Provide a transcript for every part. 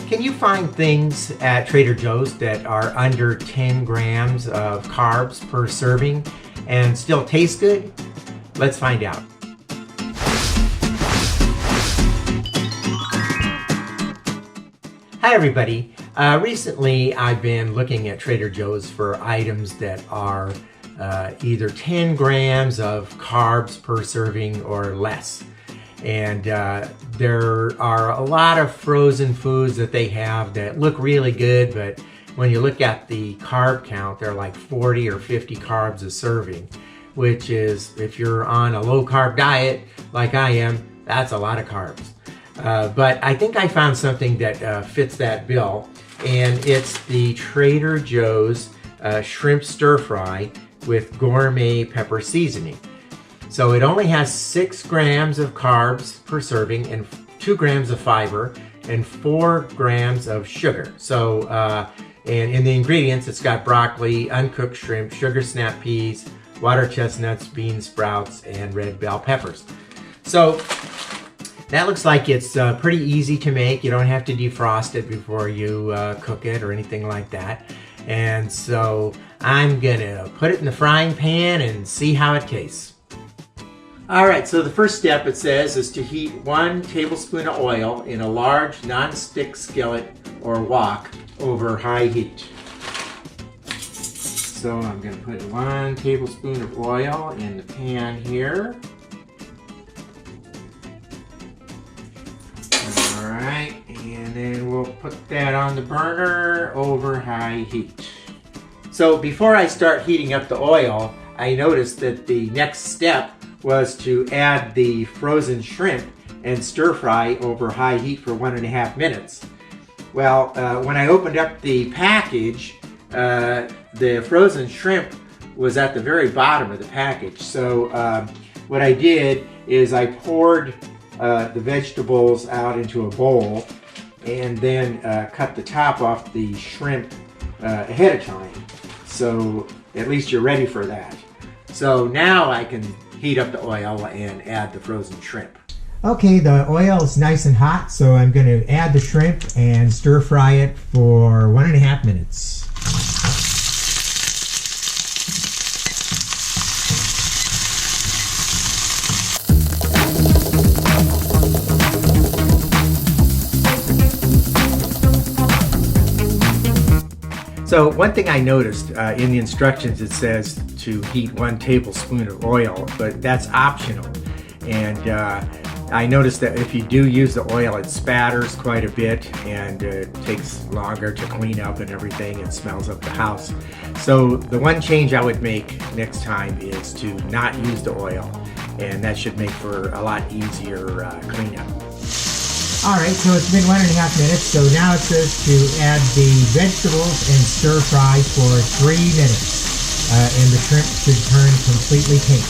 Can you find things at Trader Joe's that are under 10 grams of carbs per serving and still taste good? Let's find out. Hi everybody. Recently I've been looking at Trader Joe's for items that are either 10 grams of carbs per serving or less. And there are a lot of frozen foods that they have that look really good, but when you look at the carb count, they're like 40 or 50 carbs a serving, which is, if you're on a low carb diet like I am, that's a lot of carbs. But I think I found something that fits that bill, and it's the Trader Joe's shrimp stir fry with gourmet pepper seasoning. So it only has 6 grams of carbs per serving and 2 grams of fiber and 4 grams of sugar. So, and in the ingredients, it's got broccoli, uncooked shrimp, sugar snap peas, water chestnuts, bean sprouts, and red bell peppers. So that looks like it's pretty easy to make. You don't have to defrost it before you cook it or anything like that. And so I'm gonna put it in the frying pan and see how it tastes. All right, so the first step, it says, is to heat 1 tablespoon of oil in a large non-stick skillet or wok over high heat. So I'm going to put 1 tablespoon of oil in the pan here. All right, and then we'll put that on the burner over high heat. So before I start heating up the oil, I noticed that the next step was to add the frozen shrimp and stir fry over high heat for 1.5 minutes. Well, when I opened up the package, the frozen shrimp was at the very bottom of the package. So what I did is I poured the vegetables out into a bowl and then cut the top off the shrimp ahead of time. So at least you're ready for that. So now I can heat up the oil and add the frozen shrimp. Okay, the oil is nice and hot, so I'm going to add the shrimp and stir fry it for 1.5 minutes. So one thing I noticed in the instructions, it says to heat 1 tablespoon of oil, but that's optional. And I noticed that if you do use the oil, it spatters quite a bit and it takes longer to clean up and everything. It smells up the house. So the one change I would make next time is to not use the oil, and that should make for a lot easier cleanup. Alright, so it's been 1.5 minutes, so now it says to add the vegetables and stir fry for 3 minutes. And the shrimp should turn completely pink.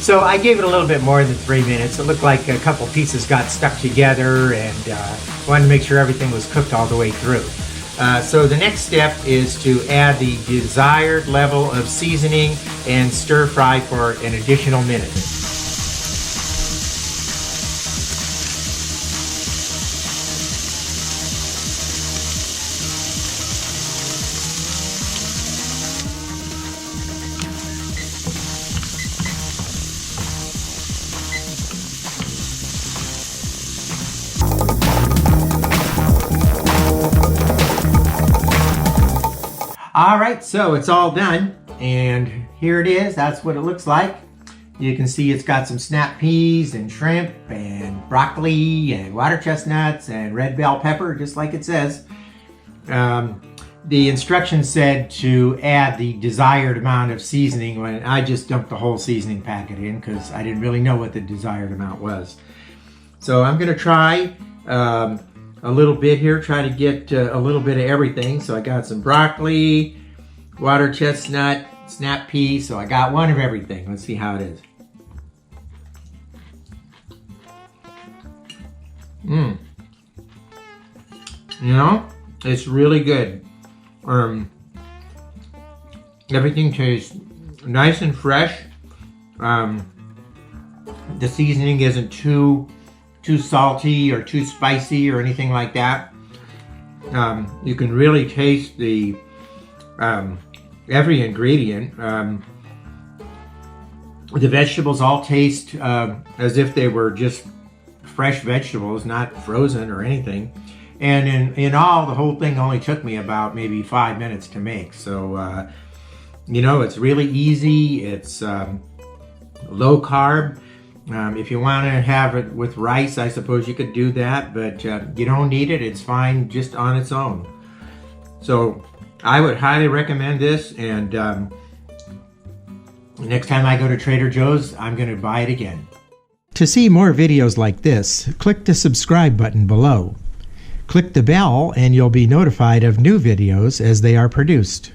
So I gave it a little bit more than 3 minutes. It looked like a couple pieces got stuck together, and wanted to make sure everything was cooked all the way through. So the next step is to add the desired level of seasoning and stir fry for an additional minute. All right, so it's all done, and here it is. That's what it looks like. You can see it's got some snap peas and shrimp and broccoli and water chestnuts and red bell pepper, just like it says. The instructions said to add the desired amount of seasoning, when I just dumped the whole seasoning packet in because I didn't really know what the desired amount was. So I'm going to try a little bit here, try to get a little bit of everything. So I got some broccoli, water chestnut, snap pea, so I got one of everything. Let's see how it is. You know, it's really good. Everything tastes nice and fresh. The seasoning isn't too salty or too spicy or anything like that. You can really taste the every ingredient. The vegetables all taste as if they were just fresh vegetables, not frozen or anything. And in all, the whole thing only took me about maybe 5 minutes to make. So, you know, it's really easy. It's low carb. If you want to have it with rice, I suppose you could do that, but you don't need it. It's fine just on its own. So I would highly recommend this, and next time I go to Trader Joe's, I'm going to buy it again. To see more videos like this, click the subscribe button below. Click the bell and you'll be notified of new videos as they are produced.